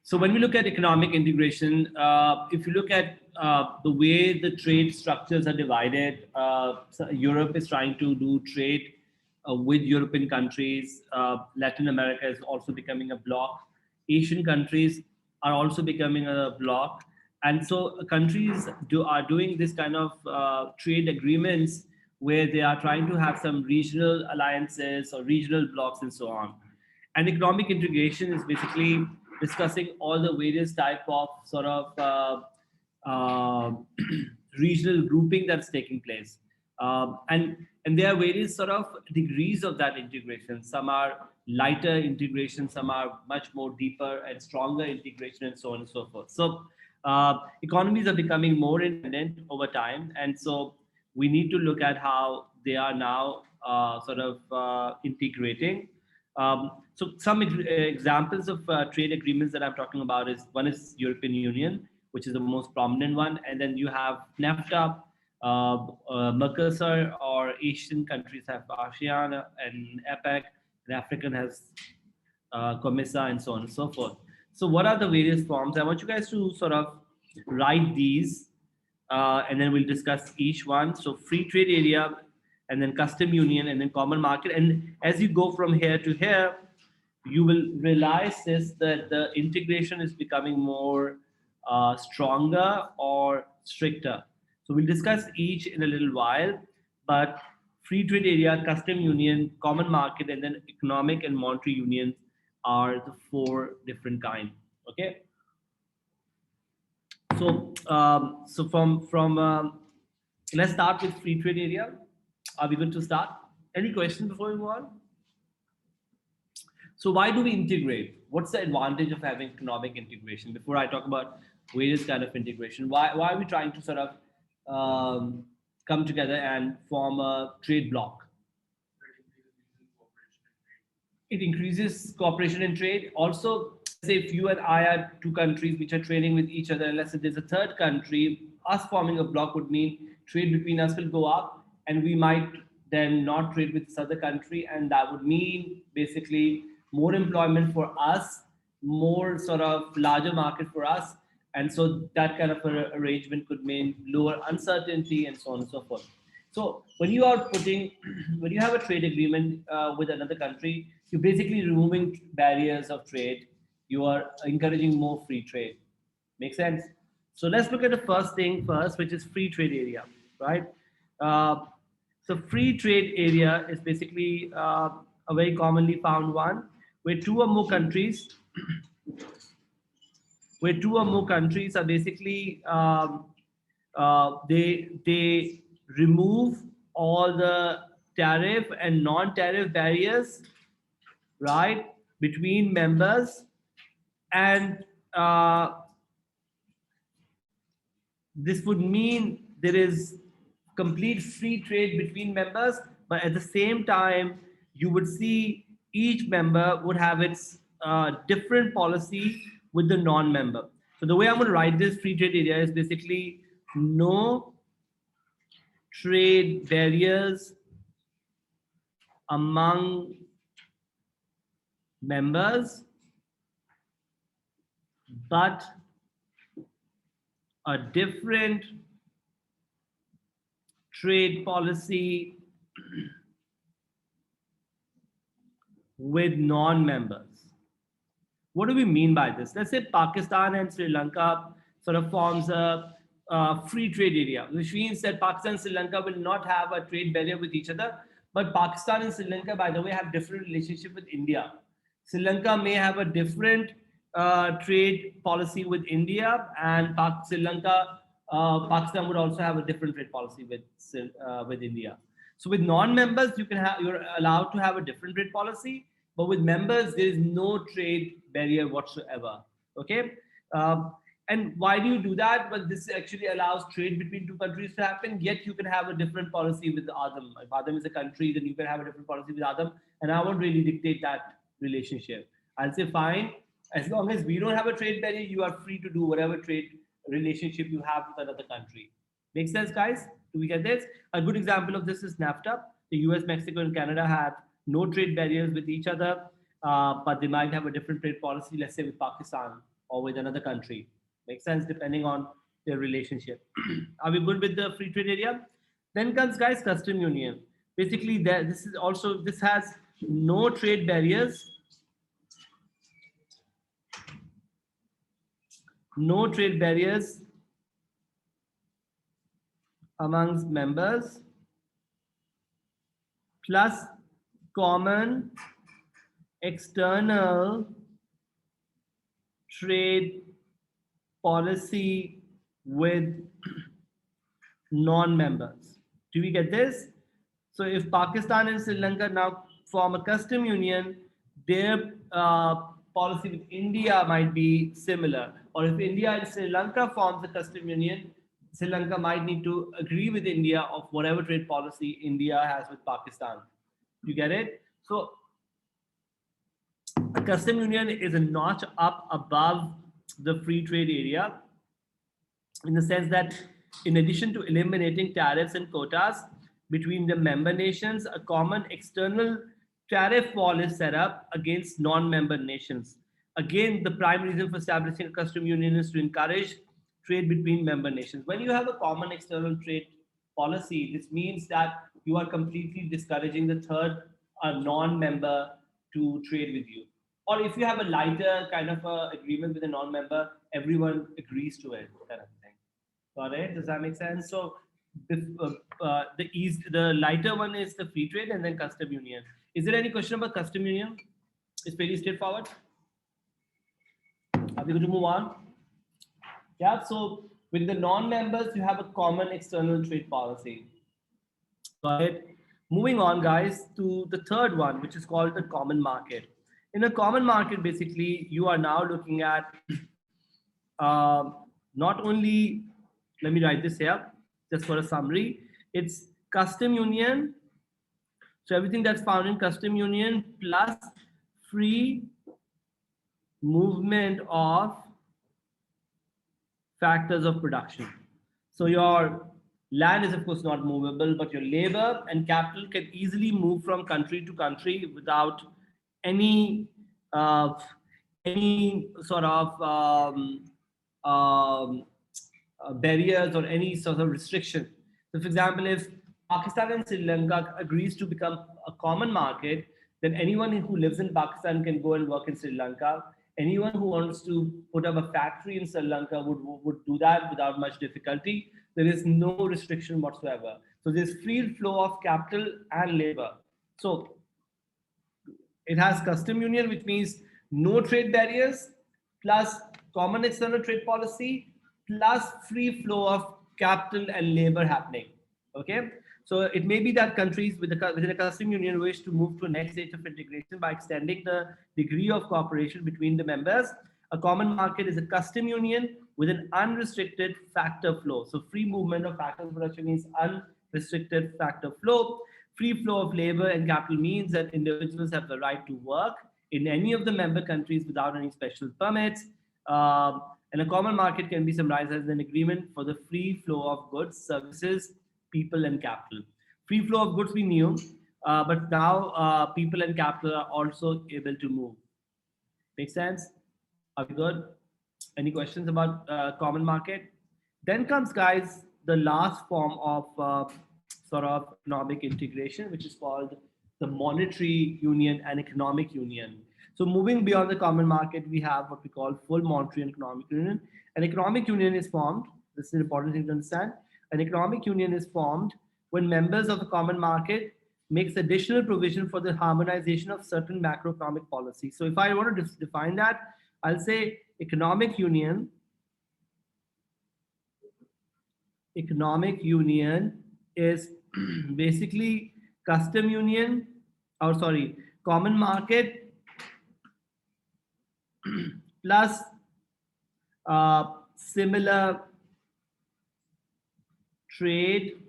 So when we look at economic integration, if you look at the way the trade structures are divided, so Europe is trying to do trade with European countries. Latin America is also becoming a bloc. Asian countries are also becoming a bloc. And so countries are doing this kind of trade agreements where they are trying to have some regional alliances or regional blocs and so on. And economic integration is basically discussing all the various type of sort of regional grouping that's taking place. And there are various sort of degrees of that integration. Some are lighter integration, some are much more deeper and stronger integration, and so on and so forth. So economies are becoming more independent over time, and so we need to look at how they are now sort of integrating. So some examples of trade agreements that I'm talking about is one is European Union, which is the most prominent one, and then you have NAFTA, Mercosur, or Asian countries have ASEAN and APEC, and African has COMESA, and so on and so forth. So what are the various forms? I want you guys to sort of write these, and then we'll discuss each one. So free trade area, and then custom union, and then common market. And as you go from here to here, you will realize this that the integration is becoming more stronger or stricter. So we'll discuss each in a little while, but free trade area, custom union, common market, and then economic and monetary unions are the four different kind. Okay. So from let's start with free trade area. Are we good to start? Any questions before we move on? So why do we integrate? What's the advantage of having economic integration? Before I talk about various kind of integration, why are we trying to sort of come together and form a trade bloc? It increases cooperation and trade. Also, say if you and I are two countries which are trading with each other, unless there's a third country, us forming a bloc would mean trade between us will go up, and we might then not trade with this other country, and that would mean basically more employment for us, more sort of larger market for us, and so that kind of an arrangement could mean lower uncertainty and so on and so forth. So when you are putting, when you have a trade agreement with another country, you're basically removing barriers of trade. You are encouraging more free trade. Make sense? So let's look at the first thing first, which is free trade area, right? Uh, so free trade area is basically a very commonly found one where two or more countries, are basically they remove all the tariff and non-tariff barriers, right, between members, and this would mean there is complete free trade between members, but at the same time, you would see each member would have its different policy with the non-member. So the way I'm going to write this free trade area is basically no trade barriers among members, but a different trade policy with non-members. What do we mean by this? Let's say Pakistan and Sri Lanka sort of forms a free trade area, which means that Pakistan and Sri Lanka will not have a trade barrier with each other. But Pakistan and Sri Lanka, by the way, have different relationship with India. Sri Lanka may have a different trade policy with India, and Sri Lanka, Pakistan would also have a different trade policy with India. So with non-members, you're allowed to have a different trade policy, but with members, there is no trade barrier whatsoever. Okay. And why do you do that? But this actually allows trade between two countries to happen, yet you can have a different policy with ADAM. If ADAM is a country, then you can have a different policy with ADAM, and I won't really dictate that relationship. I'll say, fine, as long as we don't have a trade barrier, you are free to do whatever trade relationship you have with another country. Make sense, guys? Do we get this? A good example of this is NAFTA. The US, Mexico, and Canada have no trade barriers with each other. but they might have a different trade policy, let's say with Pakistan or with another country. Makes sense depending on their relationship. Are we good with the free trade area? Then comes, guys, custom union. Basically, this has no trade barriers, no trade barriers amongst members, plus common external trade policy with non-members. Do we get this? So if Pakistan and Sri Lanka now form a custom union, their policy with India might be similar. Or if India and Sri Lanka forms a custom union, Sri Lanka might need to agree with India of whatever trade policy India has with Pakistan. You get it? So a custom union is a notch up above the free trade area in the sense that in addition to eliminating tariffs and quotas between the member nations, a common external tariff wall is set up against non-member nations. Again, the prime reason for establishing a custom union is to encourage trade between member nations. When you have a common external trade policy, this means that you are completely discouraging the third non-member to trade with you. Or if you have a lighter kind of agreement with a non-member, everyone agrees to it, kind of thing. Got it? Does that make sense? So the lighter one is the free trade and then custom union. Is there any question about custom union? It's pretty straightforward. Are we going to move on? Yeah. So with the non-members, you have a common external trade policy. Got it? Moving on, guys, to the third one, which is called the common market. In a common market, basically, you are now looking at not only, let me write this here just for a summary. It's custom union. So everything that's found in custom union plus free movement of factors of production. So your land is of course not movable, but your labor and capital can easily move from country to country without any sort of barriers or any sort of restriction. So, for example, if Pakistan and Sri Lanka agrees to become a common market, then anyone who lives in Pakistan can go and work in Sri Lanka. Anyone who wants to put up a factory in Sri Lanka would do that without much difficulty. There is no restriction whatsoever. So there's free flow of capital and labor. So it has custom union, which means no trade barriers, plus common external trade policy, plus free flow of capital and labor happening. Okay, so it may be that countries within a custom union wish to move to a next stage of integration by extending the degree of cooperation between the members. A common market is a custom union with an unrestricted factor flow. So free movement of factors of production means unrestricted factor flow. Free flow of labor and capital means that individuals have the right to work in any of the member countries without any special permits. And a common market can be summarized as an agreement for the free flow of goods, services, people, and capital. Free flow of goods we knew, but now people and capital are also able to move. Make sense? Are we good? Any questions about common market? Then comes, guys, the last form of sort of economic integration, which is called the monetary union and economic union. So moving beyond the common market, we have what we call full monetary and economic union. An economic union is formed. This is an important thing to understand. An economic union is formed when members of the common market makes additional provision for the harmonization of certain macroeconomic policies. So if I want to define that, I'll say economic union is basically custom union, or sorry, common market plus similar trade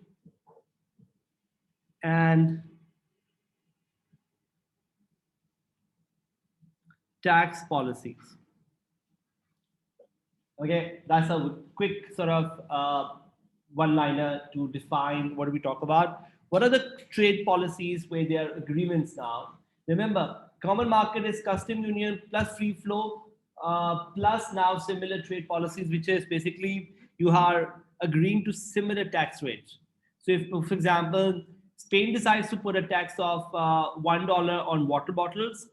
and tax policies. Okay, that's a quick sort of one-liner to define what do we talk about. What are the trade policies where there are agreements now? Remember, Common market is custom union plus free flow, plus now similar trade policies, which is basically you are agreeing to similar tax rates. So if, for example, Spain decides to put a tax of $1 on water bottles,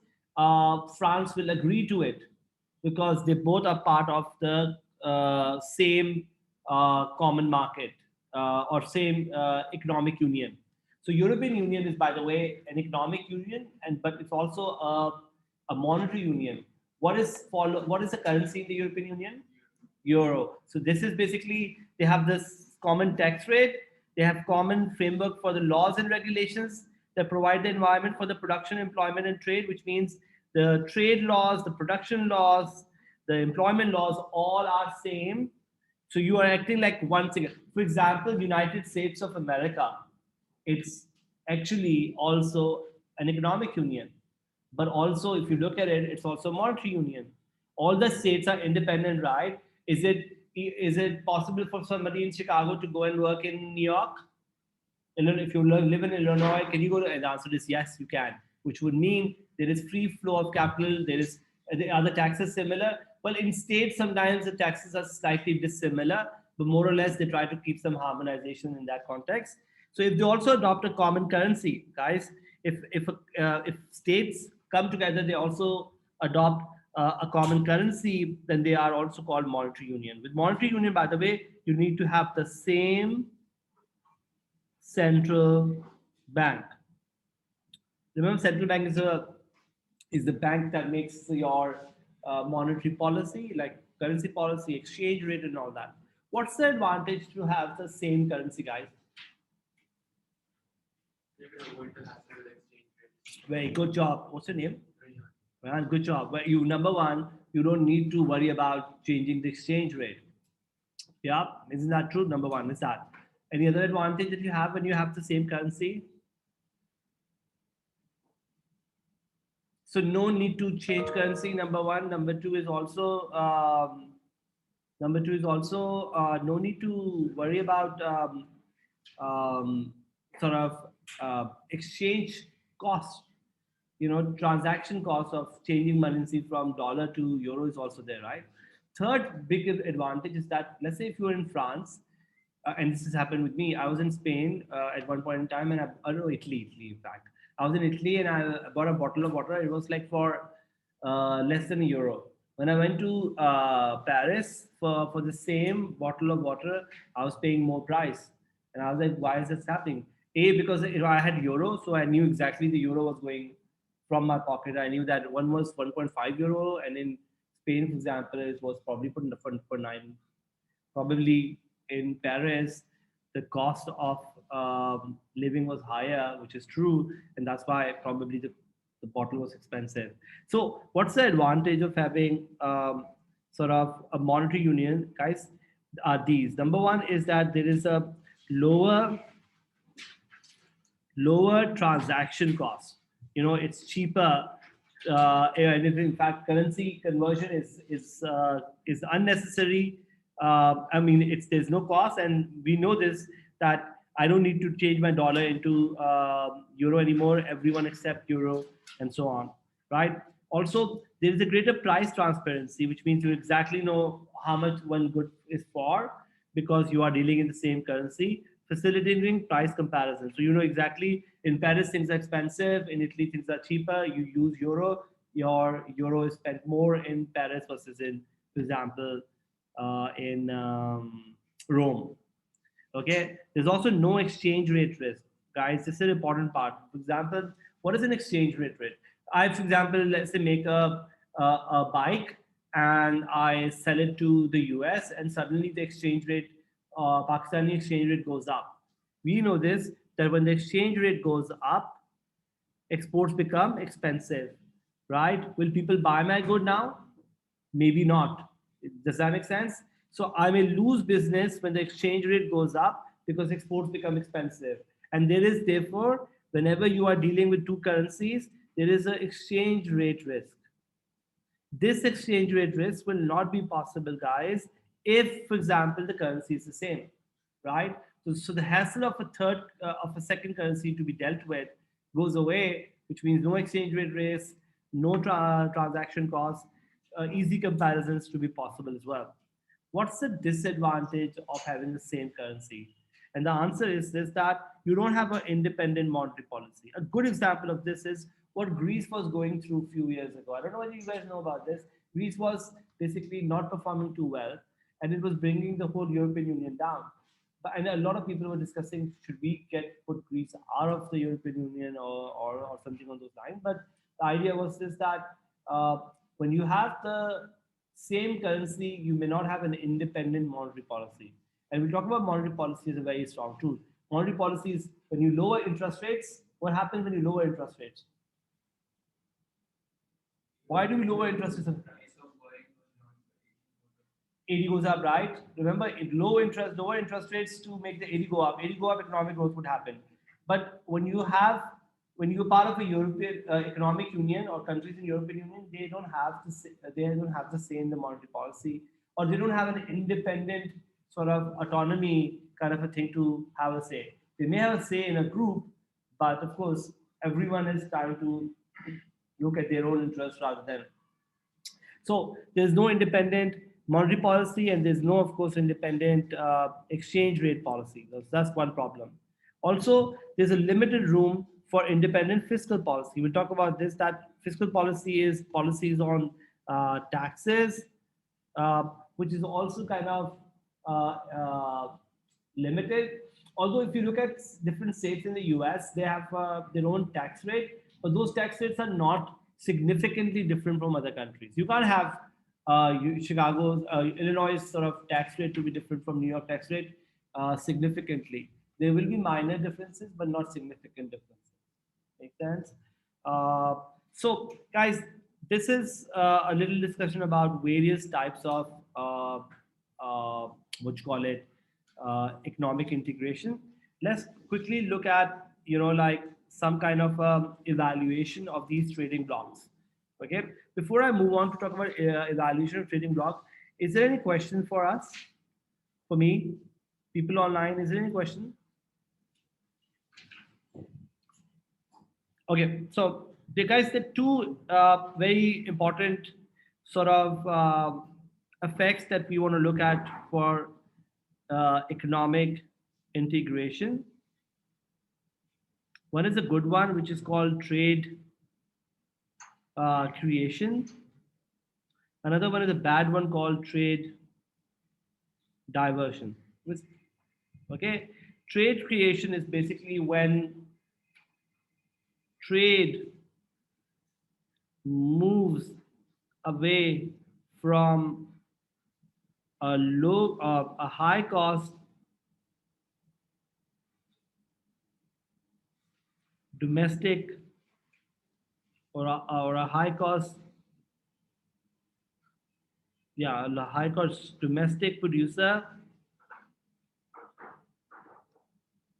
France will agree to it because they both are part of the same common market or same economic union. So European Union is, by the way, an economic union, and but it's also a monetary union. What is the currency in the European Union? Euro. So this is basically they have this common tax rate, they have common framework for the laws and regulations that provide the environment for the production, employment, and trade, which means the trade laws, the production laws, the employment laws all are same. So you are acting like one single. For example, United States of America, it's actually also an economic union, but also if you look at it, it's also a monetary union. All the states are independent, right? Is it possible for somebody in Chicago to go and work in New York? If you live in Illinois, can you go to? And the answer is yes, you can. Which would mean there is free flow of capital. Are the taxes similar? Well, in states sometimes the taxes are slightly dissimilar, but more or less they try to keep some harmonization in that context. So if they also adopt a common currency, guys, if states come together, they also adopt a common currency, then they are also called monetary union. With monetary union, by the way, you need to have the same central bank. Remember, central bank is the bank that makes your monetary policy, like currency policy, exchange rate, and all that. What's the advantage to have the same currency, guys? Very good job. What's your name? Well, good job. But you, number one, you don't need to worry about changing the exchange rate. Yeah, isn't that true? Number one is that. Any other advantage that you have when you have the same currency? So no need to change currency. Number one. Number two is also no need to worry about um, sort of exchange cost. Transaction cost of changing currency from dollar to euro is also there, right? Third big advantage is that, let's say if you're in France, and this has happened with me. I was in Spain at one point in time, and Italy, in fact. I was in Italy and I bought a bottle of water. It was like for less than €1. When I went to Paris for the same bottle of water, I was paying more price. And I was like, why is this happening? A, because I had euro, so I knew exactly the euro was going from my pocket. I knew that one was €1.5, and in Spain, for example, it was probably for 9. Probably in Paris, the cost of living was higher, which is true, and that's why probably the bottle was expensive. So, what's the advantage of having sort of a monetary union, guys? Are these. Number one is that there is a lower transaction cost. It's cheaper, and in fact, currency conversion is unnecessary. I mean, there's no cost, and we know this, that I don't need to change my dollar into euro anymore. Everyone accept euro, and so on, right? Also, there is a greater price transparency, which means you exactly know how much one good is for because you are dealing in the same currency, facilitating price comparison. So you know exactly in Paris things are expensive, in Italy things are cheaper. You use euro, your euro is spent more in Paris versus in, for example, in Rome. Okay, there's also no exchange rate risk, guys. This is an important part. For example, what is an exchange rate risk? I, for example, let's say make a bike and I sell it to the US, and suddenly the exchange rate, Pakistani exchange rate goes up. We know this, that when the exchange rate goes up, exports become expensive, right? Will people buy my good now? Maybe not. Does that make sense? So I may lose business when the exchange rate goes up because exports become expensive. And there is therefore, whenever you are dealing with two currencies, there is an exchange rate risk. This exchange rate risk will not be possible, guys, if, for example, the currency is the same, right? So the hassle of a second currency to be dealt with goes away, which means no exchange rate risk, no transaction costs, easy comparisons to be possible as well. What's the disadvantage of having the same currency? And the answer is this, that you don't have an independent monetary policy. A good example of this is what Greece was going through a few years ago. I don't know whether you guys know about this. Greece was basically not performing too well, and it was bringing the whole European Union down. But, and a lot of people were discussing, should we get put Greece out of the European Union, or something on those lines. But the idea was this, that when you have the same currency, you may not have an independent monetary policy. And we talk about monetary policy as a very strong tool. Monetary policy is when you lower interest rates. What happens when you lower interest rates? Why do we lower interest rates? AD goes up, right? Remember, lower interest rates to make the AD go up. AD go up, economic growth would happen. But when you're part of a European economic union, or countries in European Union, they don't have the same the monetary policy, or they don't have an independent sort of autonomy kind of a thing to have a say. They may have a say in a group, but of course, everyone is trying to look at their own interests rather than. So there's no independent monetary policy, and there's no, of course, independent exchange rate policy. That's one problem. Also, there's a limited room for independent fiscal policy. We'll talk about this. That fiscal policy is policies on taxes, uh, which is also kind of uh, uh, limited. Although if you look at different states in the US, they have their own tax rate, but those tax rates are not significantly different from other countries. You can't have Chicago's, Illinois sort of tax rate to be different from New York tax rate significantly. There will be minor differences, but not significant differences. Make sense? Uh, so, guys, this is a little discussion about various types of what you call it, economic integration. Let's quickly look at, like some kind of evaluation of these trading blocks. Okay. Before I move on to talk about evaluation of trading block, is there any question for us? For me, people online, is there any question? Okay, so the guys, the two very important sort of effects that we want to look at for economic integration. One is a good one, which is called trade creation. Another one is a bad one called trade diversion. Okay, trade creation is basically when trade moves away from a high cost domestic, or a high cost, yeah, a high cost domestic producer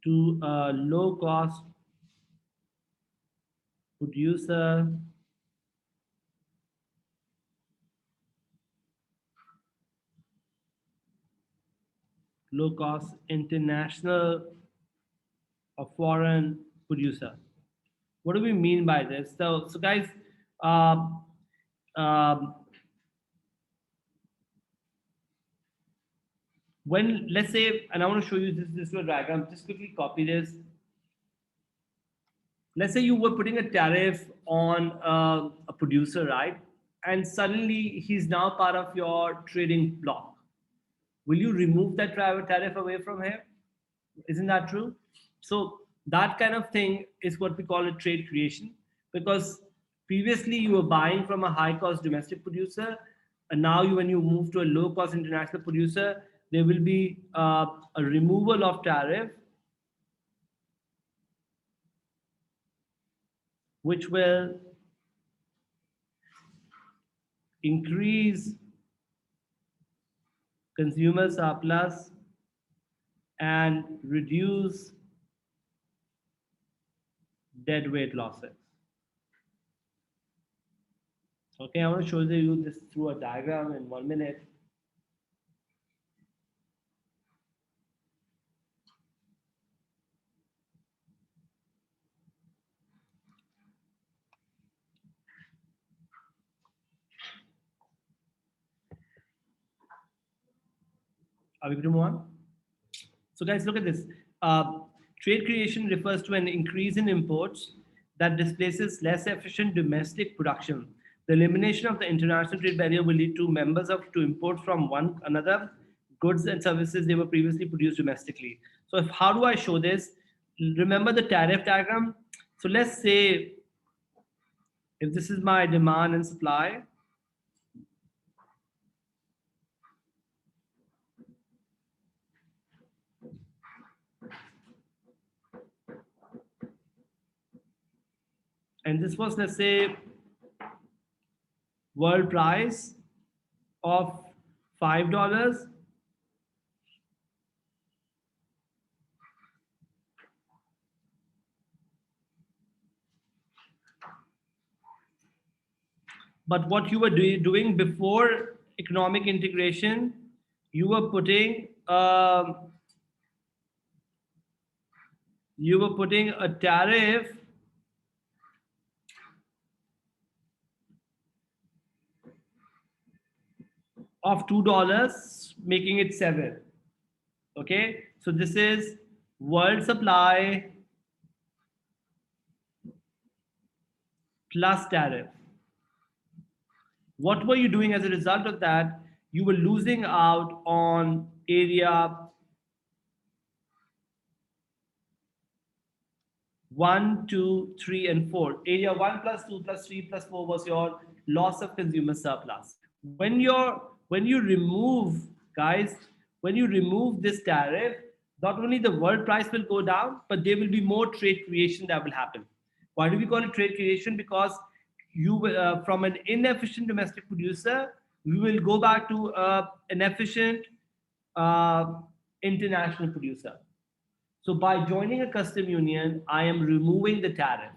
to a low cost producer low cost international or foreign producer. What do we mean by this? So guys, um, um, when, let's say, and I want to show you this little diagram, just quickly copy this. Let's say you were putting a tariff on a producer, right? And suddenly he's now part of your trading block. Will you remove that tariff away from him? Isn't that true? So that kind of thing is what we call a trade creation, because previously you were buying from a high cost domestic producer, and now when you move to a low cost international producer, there will be a removal of tariff, which will increase consumer surplus and reduce deadweight losses. Okay, I want to show you this through a diagram in 1 minute. Are we going to move on? So guys, look at this. Trade creation refers to an increase in imports that displaces less efficient domestic production. The elimination of the international trade barrier will lead to members of to import from one another goods and services they were previously produced domestically. So how do I show this? Remember the tariff diagram? So let's say if this is my demand and supply, and this was, let's say, world price of $5, but what you were doing before economic integration, you were putting a tariff of $2, making it 7. Okay, so this is world supply plus tariff. What were you doing as a result of that? You were losing out on area 1, 2, 3, and 4. Area 1 plus 2 plus 3 plus 4 was your loss of consumer surplus. When you remove, guys, when you remove this tariff, not only the world price will go down, but there will be more trade creation that will happen. Why do we call it trade creation? Because you from an inefficient domestic producer, we will go back to an efficient international producer. So by joining a custom union, I am removing the tariff.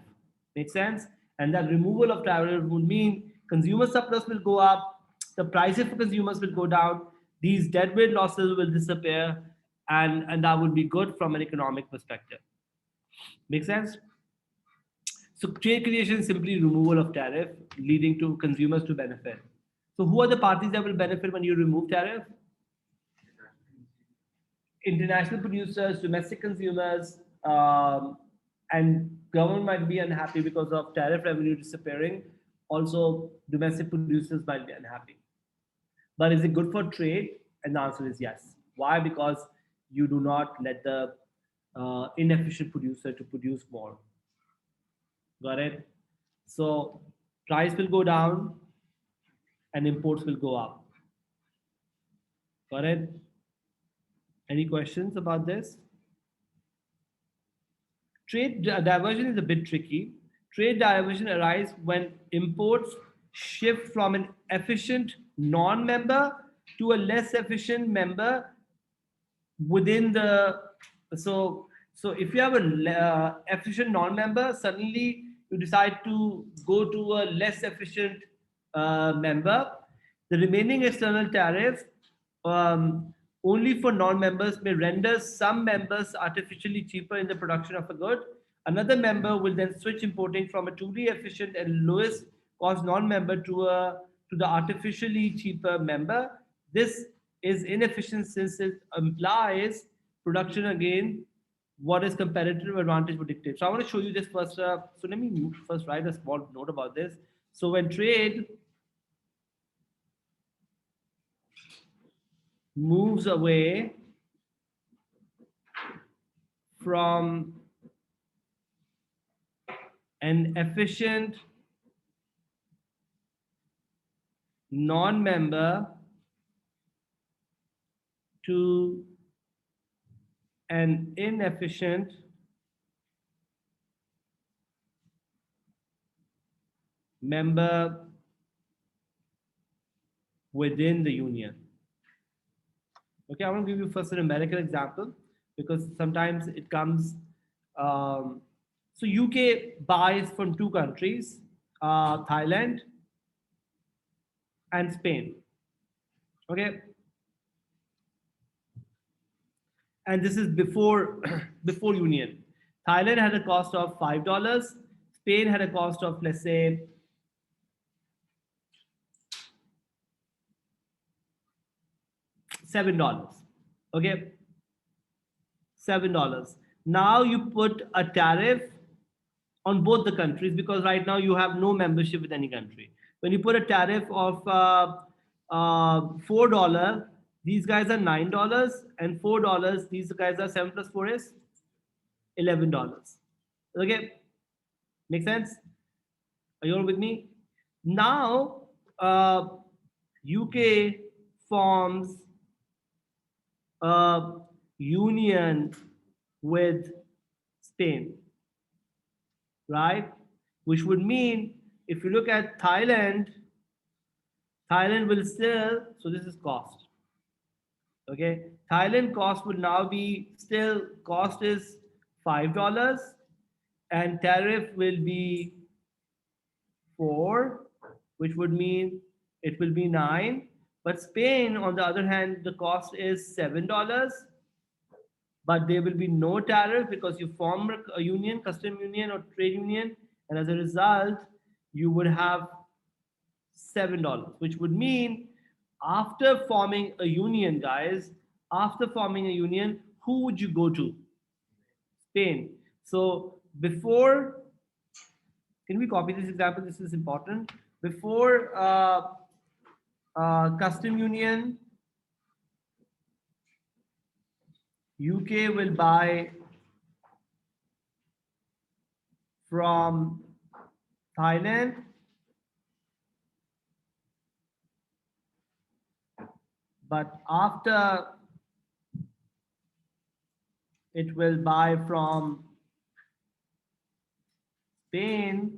Make sense? And that removal of tariff would mean consumer surplus will go up, the prices for consumers will go down, these deadweight losses will disappear, and that would be good from an economic perspective. Make sense? So trade creation is simply removal of tariff, leading to consumers to benefit. So who are the parties that will benefit when you remove tariff? International producers, domestic consumers, and government might be unhappy because of tariff revenue disappearing. Also, domestic producers might be unhappy. But is it good for trade? And the answer is yes. Why? Because you do not let the inefficient producer to produce more. Got it? So price will go down and imports will go up. Got it? Any questions about this? Trade diversion is a bit tricky. Trade diversion arises when imports shift from an efficient non-member to a less efficient member within the so if you have a efficient non-member, suddenly you decide to go to a less efficient member. The remaining external tariff only for non-members may render some members artificially cheaper in the production of a good. Another member will then switch importing from a truly efficient and lowest cost non-member to the artificially cheaper member. This is inefficient since it implies production again. What is competitive advantage would dictate. So I want to show you this first. So let me first write a small note about this. So when trade moves away from an efficient non-member to an inefficient member within the union. Okay, I want to give you first an American example because sometimes it comes. So UK buys from two countries, Thailand and Spain. Okay, and this is before before union. Thailand had a cost of $5. Spain had a cost of, let's say, $7. Okay, $7. Now you put a tariff on both the countries because right now you have no membership with any country. When you put a tariff of $4, these guys are $9, and $4, these guys are 7 plus 4 is $11. Okay, make sense? Are you all with me? Now, UK forms a union with Spain, right? Which would mean if you look at Thailand, Thailand will still, so this is cost. Okay, Thailand cost would now be still cost is $5 and tariff will be 4, which would mean it will be 9. But Spain, on the other hand, the cost is $7, but there will be no tariff because you form a union, custom union or trade union, and as a result, you would have $7, which would mean after forming a union, guys, after forming a union, who would you go to? Spain. So before, can we copy this example? This is important. Before custom union, UK will buy from Thailand, but after it will buy from Spain,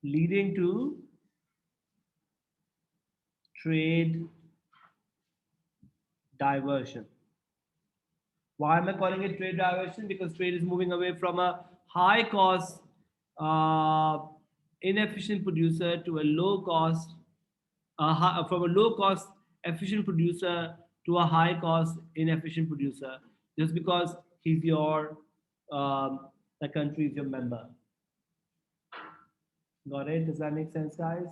leading to trade diversion. Why am I calling it trade diversion? Because trade is moving away from a high cost, inefficient producer to a low cost, from a low cost efficient producer to a high cost inefficient producer, just because he's your, the country is your member. Got it? Does that make sense, guys?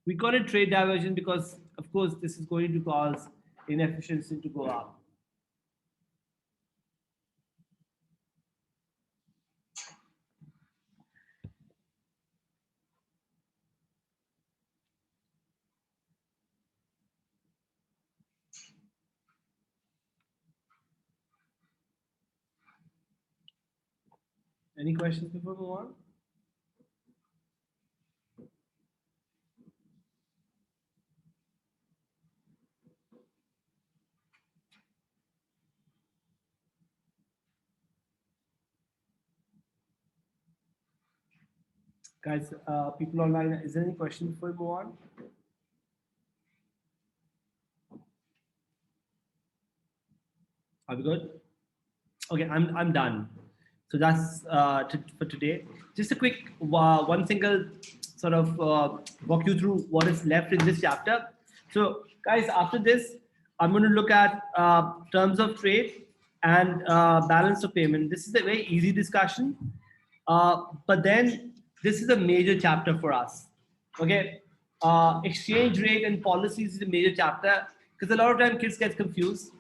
We call it trade diversion because, of course, this is going to cause inefficiency to go up. Any questions before we move on? Guys, people online, is there any question before we move on? Are we good? Okay, I'm done. So that's for today. Just a quick one single sort of walk you through what is left in this chapter. So guys, after this, I'm going to look at terms of trade and balance of payment. This is a very easy discussion, but then this is a major chapter for us. Okay, exchange rate and policies is a major chapter because a lot of time kids get confused.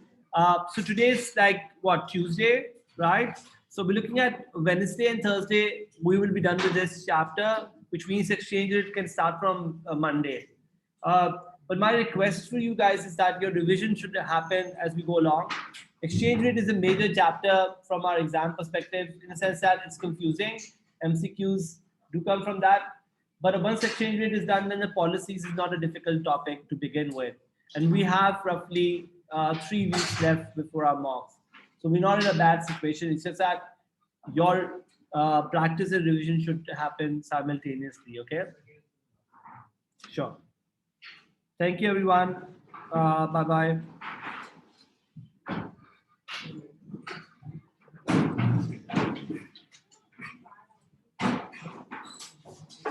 So today's like what, Tuesday, right? So we're looking at Wednesday and Thursday. We will be done with this chapter, which means exchange rate can start from Monday. But my request for you guys is that your revision should happen as we go along. Exchange rate is a major chapter from our exam perspective in the sense that it's confusing. MCQs do come from that. But once exchange rate is done, then the policies is not a difficult topic to begin with. And we have roughly 3 weeks left before our mocks. So we're not in a bad situation. It's just that your practice and revision should happen simultaneously, okay? Sure. Thank you, everyone. Bye-bye.